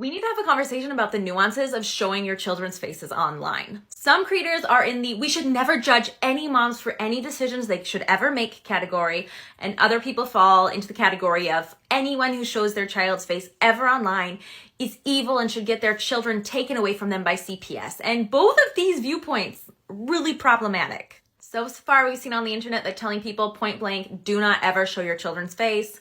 We need to have a conversation about the nuances of showing your children's faces online. Some creators are in the "we should never judge any moms for any decisions they should ever make" category, and other people fall into the category of anyone who shows their child's face ever online is evil and should get their children taken away from them by CPS. And both of these viewpoints really problematic. So far we've seen on the internet that telling people point blank, do not ever show your children's face,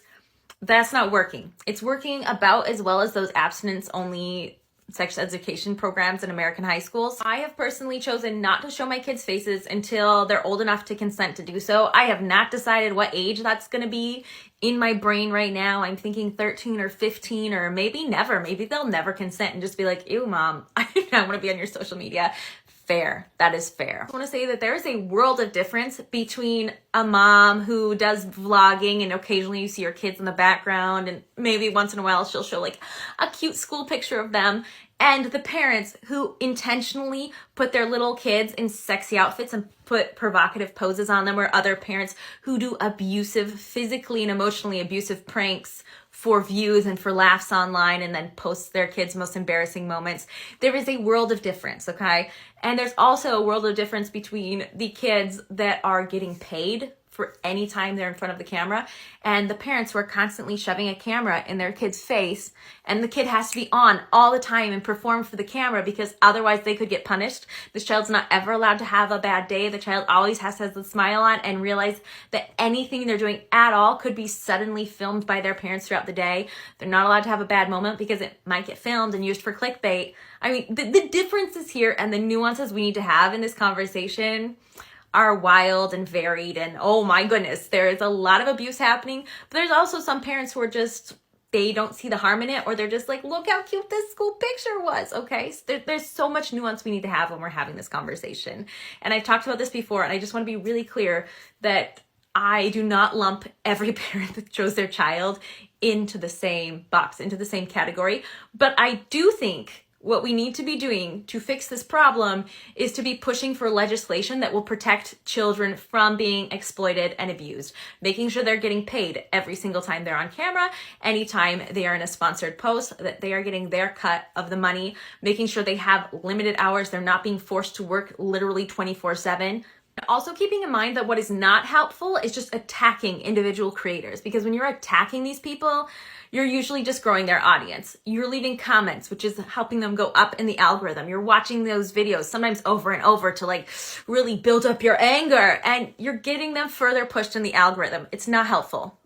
that's not working. It's working about as well as those abstinence-only sex education programs in American high schools. I have personally chosen not to show my kids' faces until they're old enough to consent to do so. I have not decided what age that's going to be in my brain right now. I'm thinking 13 or 15 or maybe never. Maybe they'll never consent and just be like, ew, mom, I don't want to be on your social media. Fair. That is fair. I want to say that there is a world of difference between a mom who does vlogging and occasionally you see her kids in the background and maybe once in a while she'll show like a cute school picture of them, and the parents who intentionally put their little kids in sexy outfits and put provocative poses on them, or other parents who do abusive, physically and emotionally abusive pranks for views and for laughs online and then post their kids' most embarrassing moments. There is a world of difference, okay? And there's also a world of difference between the kids that are getting paid for any time they're in front of the camera and the parents who are constantly shoving a camera in their kid's face, and the kid has to be on all the time and perform for the camera because otherwise they could get punished. This child's not ever allowed to have a bad day. The child always has to have a smile on and realize that anything they're doing at all could be suddenly filmed by their parents throughout the day. They're not allowed to have a bad moment because it might get filmed and used for clickbait. I mean, the differences here and the nuances we need to have in this conversation are wild and varied, and oh my goodness, there is a lot of abuse happening, but there's also some parents who are just, they don't see the harm in it, or they're just like, look how cute this school picture was, okay? So there's so much nuance we need to have when we're having this conversation. And I've talked about this before, and I just want to be really clear that I do not lump every parent that shows their child into the same box, into the same category, but I do think what we need to be doing to fix this problem is to be pushing for legislation that will protect children from being exploited and abused, making sure they're getting paid every single time they're on camera, anytime they are in a sponsored post, that they are getting their cut of the money, making sure they have limited hours, they're not being forced to work literally 24/7. Also keeping in mind that what is not helpful is just attacking individual creators, because when you're attacking these people, you're usually just growing their audience. You're leaving comments, which is helping them go up in the algorithm. You're watching those videos sometimes over and over to like really build up your anger, and you're getting them further pushed in the algorithm. It's not helpful.